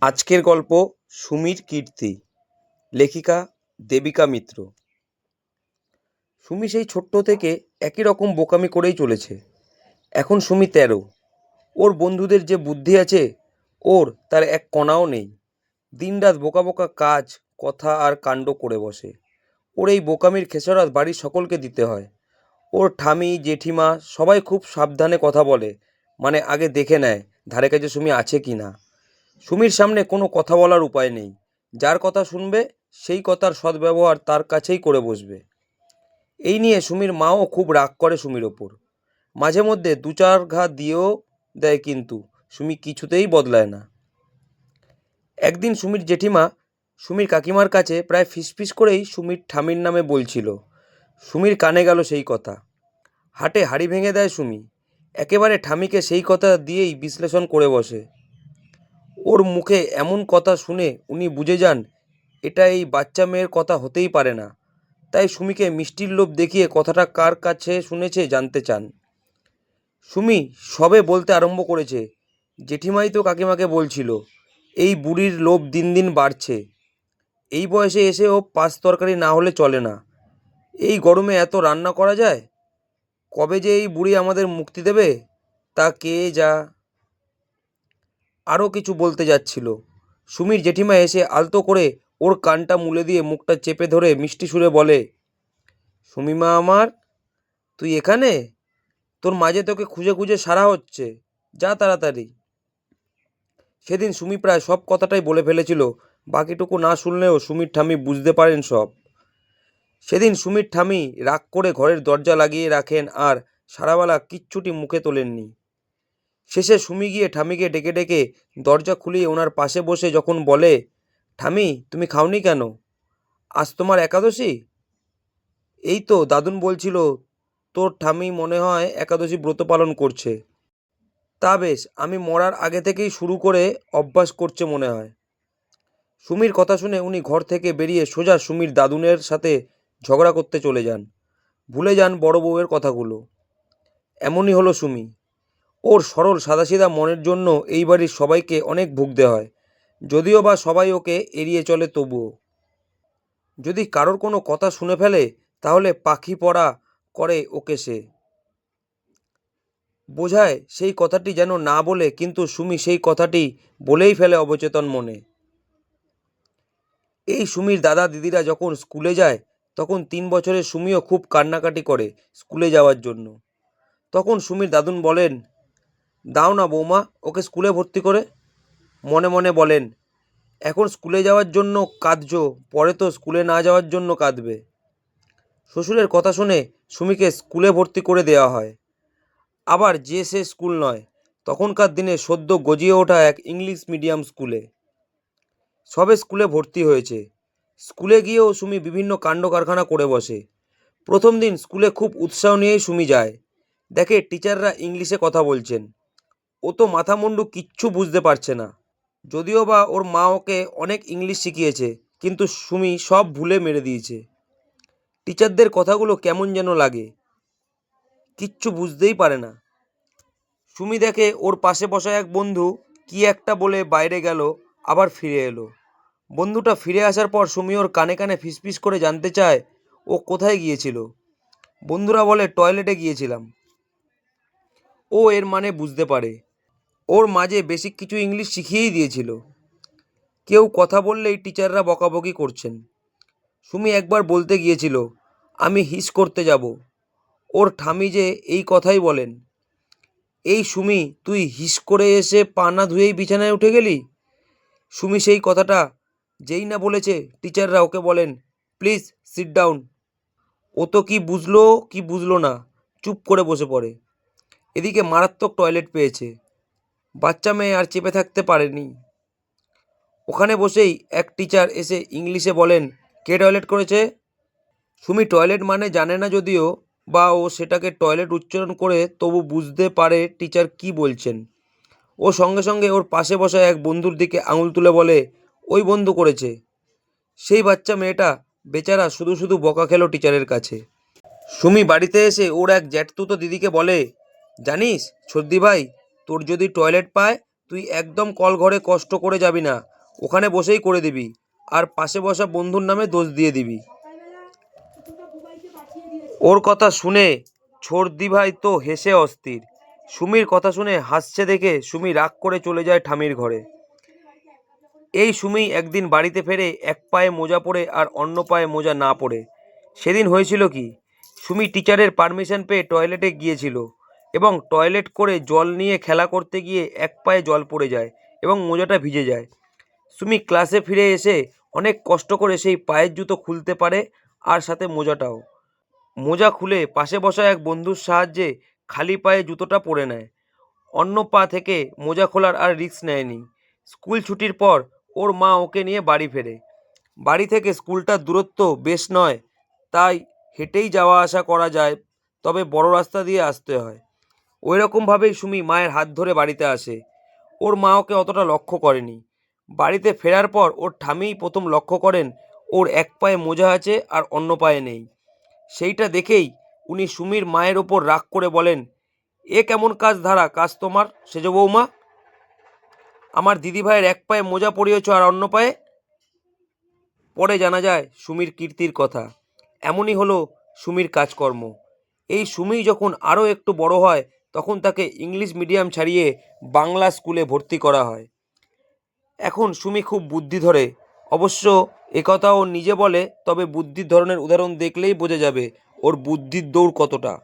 আজকের গল্প সুমির কীর্তি। লেখিকা দেবিকা মিত্র। সুমি সেই ছোট্ট থেকে একই রকম বোকামি করেই চলেছে। এখন সুমি 13। ওর বন্ধুদের যে বুদ্ধি আছে ওর তার এক কণাও নেই। দিনরাত বোকা বোকা কাজ, কথা আর কাণ্ড করে বসে। ওর এই বোকামির খেসারত বাড়ির সকলকে দিতে হয়। ওর ঠামি জেঠিমা সবাই খুব সাবধানে কথা বলে, মানে আগে দেখে নেয় ধারে কাছে সুমি আছে কি না। সুমির সামনে কোনো কথা বলার উপায় নেই। যার কথা শুনবে সেই কথার সদ্ব্যবহার তার কাছেই করে বসবে। এই নিয়ে সুমির মাও খুব রাগ করে সুমির ওপর। মাঝে মধ্যে দু চার ঘা দিয়েও দেয়, কিন্তু সুমি কিছুতেই বদলায় না। একদিন সুমির জেঠিমা সুমির কাকিমার কাছে প্রায় ফিসফিস করেই সুমির ঠামির নামে বলছিল। সুমির কানে গেল সেই কথা। হাটে হাড়ি ভেঙে দেয় সুমি। একেবারে ঠামিকে সেই কথা দিয়েই বিশ্লেষণ করে বসে। ওর মুখে এমন কথা শুনে উনি বুঝে যান এটা এই বাচ্চা মেয়ের কথা হতেই পারে না। তাই সুমিকে মিষ্টির লোভ দেখিয়ে কথাটা কার কাছে শুনেছে জানতে চান। সুমি সবে বলতে আরম্ভ করেছে, জেঠিমাই তো কাকিমাকে বলছিল এই বুড়ির লোভ দিন দিন বাড়ছে। এই বয়সে এসেও পাঁচ তরকারি না হলে চলে না। এই গরমে এত রান্না করা যায়? কবে যে এই বুড়ি আমাদের মুক্তি দেবে তা কে যা। আরও কিছু বলতে যাচ্ছিল, সুমির জেঠিমা এসে আলতো করে ওর কানটা মুলে দিয়ে মুখটা চেপে ধরে মিষ্টি সুরে বলে, সুমিমা আমার, তুই এখানে? তোর মাঝে তোকে খুঁজে খুঁজে সারা হচ্ছে, যা তাড়াতাড়ি। সেদিন সুমি প্রায় সব কথাটাই বলে ফেলেছিল। বাকিটুকু না শুনলেও সুমির ঠামি বুঝতে পারেন সব। সেদিন সুমির ঠামি রাগ করে ঘরের দরজা লাগিয়ে রাখেন আর সারাবেলা কিচ্ছুটি মুখে তোলেননি। শেষে সুমি গিয়ে ঠামিকে ডেকে ডেকে দরজা খুলিয়ে ওনার পাশে বসে যখন বলে, ঠামি তুমি খাওনি কেন? আজ তোমার একাদশী? এই তো দাদুন বলছিল তোর ঠামি মনে হয় একাদশী ব্রত পালন করছে। তা বেশ, আমি মরার আগে থেকেই শুরু করে অভ্যাস করছে মনে হয়। সুমির কথা শুনে উনি ঘর থেকে বেরিয়ে সোজা সুমির দাদুনের সাথে ঝগড়া করতে চলে যান। ভুলে যান বড় বউয়ের কথাগুলো। এমনই হলো সুমি। ওর সরল সাদাসিধা মনের জন্য এই বাড়ির সবাইকে অনেক ভুগতে হয়, যদিও বা সবাই ওকে এড়িয়ে চলে। তবুও যদি কারোর কোনো কথা শুনে ফেলে তাহলে পাখি পড়া করে ওকে সে বোঝায় সেই কথাটি যেন না বলে, কিন্তু সুমি সেই কথাটি বলেই ফেলে অবচেতন মনে। এই সুমির দাদা দিদিরা যখন স্কুলে যায় তখন 3 বছরের সুমিও খুব কান্নাকাটি করে স্কুলে যাওয়ার জন্য। তখন সুমির দাদুন বলেন, দাও না বৌমা ওকে স্কুলে ভর্তি করে। মনে মনে বলেন, এখন স্কুলে যাওয়ার জন্য কাঁদছো, পরে তো স্কুলে না যাওয়ার জন্য কাঁদবে। শ্বশুরের কথা শুনে সুমিকে স্কুলে ভর্তি করে দেওয়া হয়। আবার যে সে স্কুল নয়, তখনকার দিনে সদ্য গজিয়ে ওঠা এক ইংলিশ মিডিয়াম স্কুলে। সবে স্কুলে ভর্তি হয়েছে। স্কুলে গিয়েও সুমি বিভিন্ন কাণ্ড কারখানা করে বসে। প্রথম দিন স্কুলে খুব উৎসাহ নিয়েই সুমি যায়। দেখে টিচাররা ইংলিশে কথা বলছেন। ও তো মাথা মুন্ডু কিচ্ছু বুঝতে পারছে না। যদিও বা ওর মা ওকে অনেক ইংলিশ শিখিয়েছে, কিন্তু সুমি সব ভুলে মেরে দিয়েছে। টিচারদের কথাগুলো কেমন যেন লাগে, কিচ্ছু বুঝতেই পারে না। সুমি দেখে ওর পাশে বসা এক বন্ধু কি একটা বলে বাইরে গেল, আবার ফিরে এলো। বন্ধুটা ফিরে আসার পর সুমি ওর কানে কানে ফিসফিস করে জানতে চায় ও কোথায় গিয়েছিল। বন্ধুরা বলে টয়লেটে গিয়েছিলাম। ও এর মানে বুঝতে পারে। ওর মাঝে বেসিক কিছু ইংলিশ শিখিয়েই দিয়েছিল। কেউ কথা বললেই টিচাররা বকাবকি করছেন। সুমি একবার বলতে গিয়েছিল, আমি হিস করতে যাব। ওর ঠামি যে এই কথাই বলেন, এই সুমি তুই হিস করে এসে পা না ধুয়েই বিছানায় উঠে গেলি। সুমি সেই কথাটা যেই না বলেছে, টিচাররা ওকে বলেন, প্লিজ সিট ডাউন। ও তো কি বুঝলো না, চুপ করে বসে পড়ে। এদিকে মারাত্মক টয়লেট পেয়েছে। বাচ্চা মেয়ে আর চেপে থাকতে পারেনি। ওখানে বসেই এক টিচার এসে ইংলিশে বলেন, কে টয়লেট করেছে? সুমি টয়লেট মানে জানে না যদিও বা ও সেটাকে টয়লেট উচ্চারণ করে তবু বুঝতে পারে টিচার কি বলছেন। ও সঙ্গে সঙ্গে ওর পাশে বসা এক বন্ধুর দিকে আঙুল তুলে বলে, ওই বন্ধু করেছে। সেই বাচ্চা মেয়েটা বেচারা শুধু শুধু বকা খেলো টিচারের কাছে। সুমি বাড়িতে এসে ওর এক জ্যাঠতুতো দিদিকে বলে, জানিস সর্দি ভাই, তোর যদি টয়লেট পায় তুই একদম কল ঘরে কষ্ট করে যাবি না, ওখানে বসেই করে দিবি, আর পাশে বসা বন্ধুর নামে দোষ দিয়ে দিবি। ওর কথা শুনে ছর্দি ভাই তো হেসে অস্থির। সুমির কথা শুনে হাসছে দেখে সুমি রাগ করে চলে যায় ঠামির ঘরে। এই সুমি একদিন বাড়িতে ফেরে এক পায়ে মোজা পরে আর অন্য পায়ে মোজা না পরে। সেদিন হয়েছিল কি, সুমি টিচারের পারমিশন পেয়ে টয়লেটে গিয়েছিল এবং টয়লেট করে জল নিয়ে খেলা করতে গিয়ে এক পায়ে জল পড়ে যায় এবং মোজাটা ভিজে যায়। সুমি ক্লাসে ফিরে এসে অনেক কষ্ট করে সেই পায়ের জুতো খুলতে পারে আর সাথে মোজাটাও। মোজা খুলে পাশে বসা এক বন্ধুর সাহায্যে খালি পায়ে জুতোটা পরে নেয়। অন্য পা থেকে মোজা খোলার আর রিস্ক নেয়নি। স্কুল ছুটির পর ওর মা ওকে নিয়ে বাড়ি ফেরে। বাড়ি থেকে স্কুলটার দূরত্ব বেশ নয়, তাই হেঁটেই যাওয়া আসা করা যায়, তবে বড় রাস্তা দিয়ে আসতে হয়। ওই রকমভাবেই সুমি মায়ের হাত ধরে বাড়িতে আসে। ওর মা ওকে অতটা লক্ষ্য করেনি। বাড়িতে ফেরার পর ওর ঠামিই প্রথম লক্ষ্য করেন ওর এক পায়ে মোজা আছে আর অন্য পায়ে নেই। সেইটা দেখেই উনি সুমির মায়ের ওপর রাগ করে বলেন, এ কেমন কাজ ধারা কাজ তোমার সেজ বৌমা? আমার দিদিভাইয়ের এক পায়ে মোজা পরিয়েছ আর অন্য পায়ে। পরে জানা যায় সুমির কীর্তির কথা। এমনই হলো সুমির কাজকর্ম। এই সুমি যখন আরও একটু বড় হয় তখন তাকে ইংলিশ মিডিয়াম ছাড়িয়ে বাংলা স্কুলে ভর্তি করা হয়। এখন সুমি খুব বুদ্ধি ধরে। অবশ্য একথা ও নিজে বলে, তবে বুদ্ধির ধরনের উদাহরণ দেখলেই বোঝা যাবে ওর বুদ্ধির দৌড় কতটা।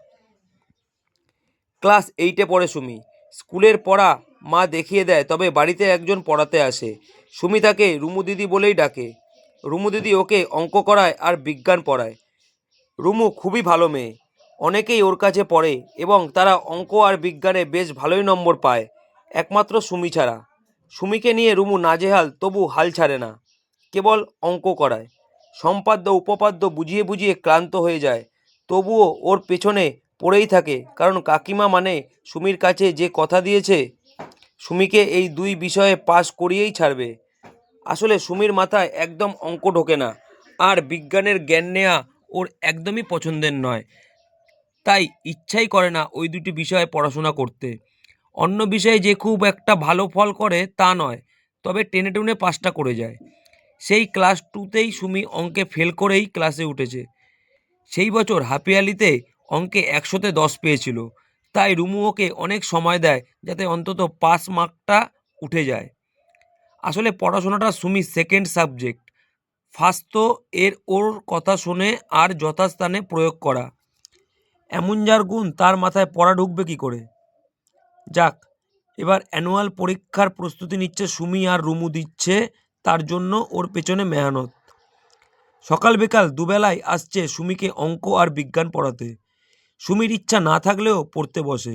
ক্লাস 8-এ পড়ে সুমি। স্কুলের পড়া মা দেখিয়ে দেয়, তবে বাড়িতে একজন পড়াতে আসে। সুমি তাকে রুমু দিদি বলেই ডাকে। রুমু দিদি ওকে অঙ্ক করায় আর বিজ্ঞান পড়ায়। রুমু খুবই ভালো মেয়ে। অনেকেই ওর কাছে পড়ে এবং তারা অঙ্ক আর বিজ্ঞানে বেশ ভালোই নম্বর পায়, একমাত্র সুমি ছাড়া। সুমিকে নিয়ে রুমু নাজেহাল, তবু হাল ছাড়ে না। কেবল অঙ্ক করায়, সম্পাদ্য উপপাদ্য বুঝিয়ে বুঝিয়ে ক্লান্ত হয়ে যায়, তবুও ওর পেছনে পড়েই থাকে, কারণ কাকিমা মানে সুমির কাছে যে কথা দিয়েছে সুমিকে এই দুই বিষয়ে পাশ করিয়েই ছাড়বে। আসলে সুমির মাথায় একদম অঙ্ক ঢোকে না, আর বিজ্ঞানের জ্ঞান নেওয়া ওর একদমই পছন্দের নয়, তাই ইচ্ছাই করে না ওই দুটি বিষয়ে পড়াশোনা করতে। অন্য বিষয়ে যে খুব একটা ভালো ফল করে তা নয়, তবে টেনে টুনে পাসটা করে যায়। সেই ক্লাস 2তেই সুমি অঙ্কে ফেল করেই ক্লাসে উঠেছে। সেই বছর হাফিয়ালিতে অঙ্কে 100-তে 10 পেয়েছিল, তাই রুমু ওকে অনেক সময় দেয় যাতে অন্তত পাস মার্কটা উঠে যায়। আসলে পড়াশোনাটা সুমির সেকেন্ড সাবজেক্ট, ফার্স্ট তো ওর কথা শুনে আর যথাস্থানে প্রয়োগ করা। এমন যার গুণ তার মাথায় পড়া ঢুকবে কি করে? যাক, এবার অ্যানুয়াল পরীক্ষার প্রস্তুতি নিচ্ছে সুমি, আর রুমু দিচ্ছে তার জন্য ওর পেছনে মেহনত। সকাল বিকাল দুবেলায় আসছে সুমিকে অঙ্ক আর বিজ্ঞান পড়াতে। সুমির ইচ্ছা না থাকলেও পড়তে বসে।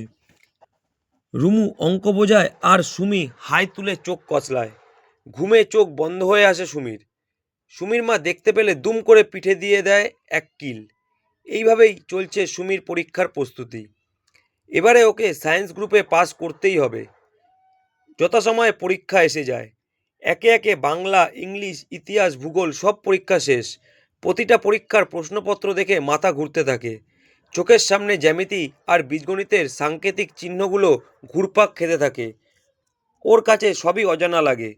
রুমু অঙ্ক বোঝায় আর সুমি হাই তুলে চোখ কচলায়। ঘুমে চোখ বন্ধ হয়ে আসে সুমির। সুমির মা দেখতে পেলে দুম করে পিঠে দিয়ে দেয় এক কিল। এইভাবেই চলছে সুমির পরীক্ষার প্রস্তুতি। এবারে ওকে সায়েন্স গ্রুপে পাস করতেই হবে। যথাসময়ে পরীক্ষা এসে যায়। একে একে বাংলা, ইংলিশ, ইতিহাস, ভূগোল সব পরীক্ষা শেষ। প্রতিটা পরীক্ষার প্রশ্নপত্র দেখে মাথা ঘুরতে থাকে। চোখের সামনে জ্যামিতি আর বীজগণিতের সাংকেতিক চিহ্নগুলো ঘুরপাক খেতে থাকে। ওর কাছে সবই অজানা লাগে।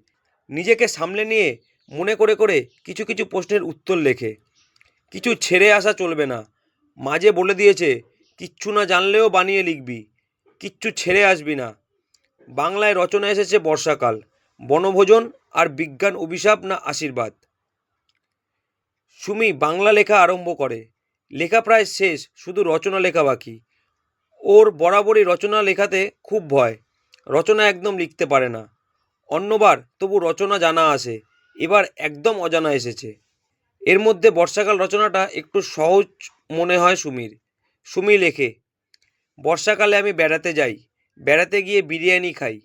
নিজেকে সামলে নিয়ে মনে করে করে কিছু কিছু প্রশ্নের উত্তর লেখে। কিছু ছেড়ে আসা চলবে না। মাঝে বলে দিয়েছে, কিচ্ছু না জানলেও বানিয়ে লিখবি, কিচ্ছু ছেড়ে আসবি না। বাংলায় রচনা এসেছে বর্ষাকাল, বনভোজন আর বিজ্ঞান অভিশাপ না আশীর্বাদ। সুমি বাংলা লেখা আরম্ভ করে। লেখা প্রায় শেষ, শুধু রচনা লেখা বাকি। ওর বরাবরই রচনা লেখাতে খুব ভয়। রচনা একদম লিখতে পারে না। অন্যবার তবু রচনা জানা আসে, এবার একদম অজানা এসেছে। এর মধ্যে বর্ষাকাল রচনাটা একটু সহজ মনে হয় সুমির। সুমি লেখে, বর্ষাকালে আমি বেড়াতে যাই, বেড়াতে গিয়ে বিরিয়ানি খাই।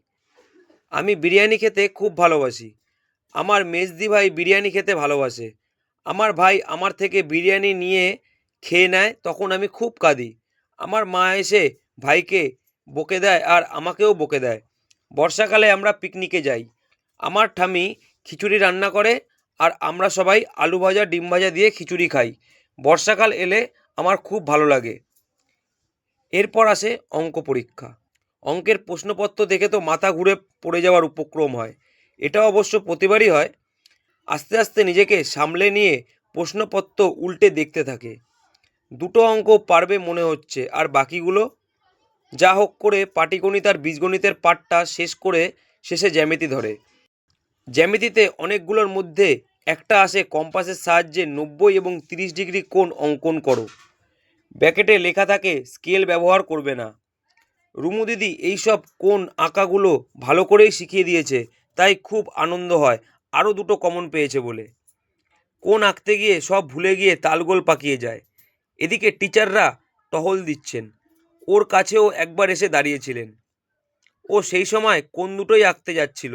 আমি বিরিয়ানি খেতে খুব ভালোবাসি। আমার মেজদি ভাই বিরিয়ানি খেতে ভালোবাসে। আমার ভাই আমার থেকে বিরিয়ানি নিয়ে খেয়ে নেয়, তখন আমি খুব কাঁদি। আমার মা এসে ভাইকে বকে দেয় আর আমাকেও বকে দেয়। বর্ষাকালে আমরা পিকনিকে যাই। আমার ঠামি খিচুড়ি রান্না করে আর আমরা সবাই আলু ভাজা ডিম ভাজা দিয়ে খিচুড়ি খাই। বর্ষাকাল এলে আমার খুব ভালো লাগে। এরপর আসে অঙ্ক পরীক্ষা। অঙ্কের প্রশ্নপত্র দেখে তো মাথা ঘুরে পড়ে যাওয়ার উপক্রম হয়। এটা অবশ্য প্রতিবারই হয়। আস্তে আস্তে নিজেকে সামলে নিয়ে প্রশ্নপত্র উল্টে দেখতে থাকে। দুটো অঙ্ক পারবে মনে হচ্ছে, আর বাকিগুলো যা হোক করে পাটিগণিত আর বীজগণিতের পাঠটা শেষ করে শেষে জ্যামিতি ধরে। জ্যামিতিতে অনেকগুলোর মধ্যে একটা আসে কম্পাসের সাহায্যে 90 এবং 30 ডিগ্রি কোণ অঙ্কন করো। ব্র্যাকেটে লেখা থাকে স্কেল ব্যবহার করবে না। রুমু দিদি এইসব কোণ আঁকাগুলো ভালো করেই শিখিয়ে দিয়েছে, তাই খুব আনন্দ হয় আরও দুটো কমন পেয়েছে বলে। কোণ আঁকতে গিয়ে সব ভুলে গিয়ে তালগোল পাকিয়ে যায়। এদিকে টিচাররা টহল দিচ্ছেন। ওর কাছেও একবার এসে দাঁড়িয়েছিলেন। ও সেই সময় কোণ দুটোই আঁকতে যাচ্ছিল।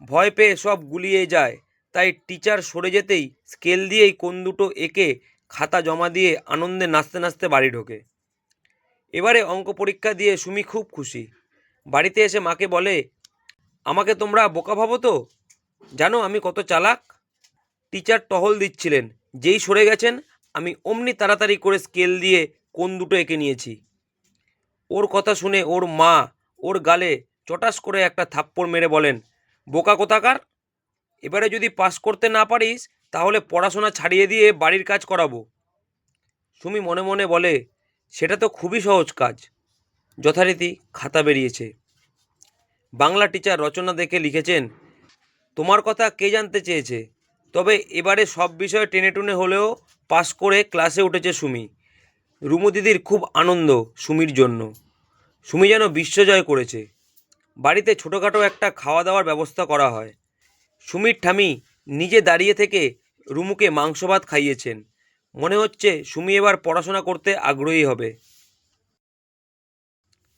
ভয় পেয়ে সব গুলিয়ে যায়, তাই টিচার সরে যেতেই স্কেল দিয়েই কোণ দুটো এঁকে খাতা জমা দিয়ে আনন্দে নাচতে নাচতে বাড়ি ঢোকে। এবারে অঙ্ক পরীক্ষা দিয়ে সুমি খুব খুশি। বাড়িতে এসে মাকে বলে, আমাকে তোমরা বোকা ভাবো তো? জানো আমি কত চালাক। টিচার টহল দিচ্ছিলেন, যেই সরে গেছেন আমি অমনি তাড়াতাড়ি করে স্কেল দিয়ে কোণ দুটো এঁকে নিয়েছি। ওর কথা শুনে ওর মা ওর গালে চটাস করে একটা থাপ্পড় মেরে বলেন, বোকা কোথাকার! এবারে যদি পাস করতে না পারিস তাহলে পড়াশোনা ছাড়িয়ে দিয়ে বাড়ির কাজ করাবো। সুমি মনে মনে বলে, সেটা তো খুবই সহজ কাজ। যথারীতি খাতা বেরিয়েছে। বাংলা টিচার রচনা দেখে লিখেছেন, তোমার কথা কে জানতে চেয়েছে, তবে এবারে সব বিষয়ে টেনেটুনে হলেও পাস করে ক্লাসে উঠেছে সুমি। রুমু দিদির খুব আনন্দ সুমির জন্য। সুমি যেন বিশ্বজয় করেছে। বাড়িতে ছোটোখাটো একটা খাওয়া দাওয়ার ব্যবস্থা করা হয়। সুমির ঠামি নিজে দাঁড়িয়ে থেকে রুমুকে মাংস ভাত খাইয়েছেন। মনে হচ্ছে সুমি এবার পড়াশোনা করতে আগ্রহী হবে।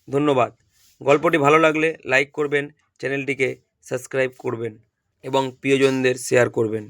ধন্যবাদ। গল্পটি ভালো লাগলে লাইক করবেন, চ্যানেলটিকে সাবস্ক্রাইব করবেন এবং প্রিয়জনদের শেয়ার করবেন।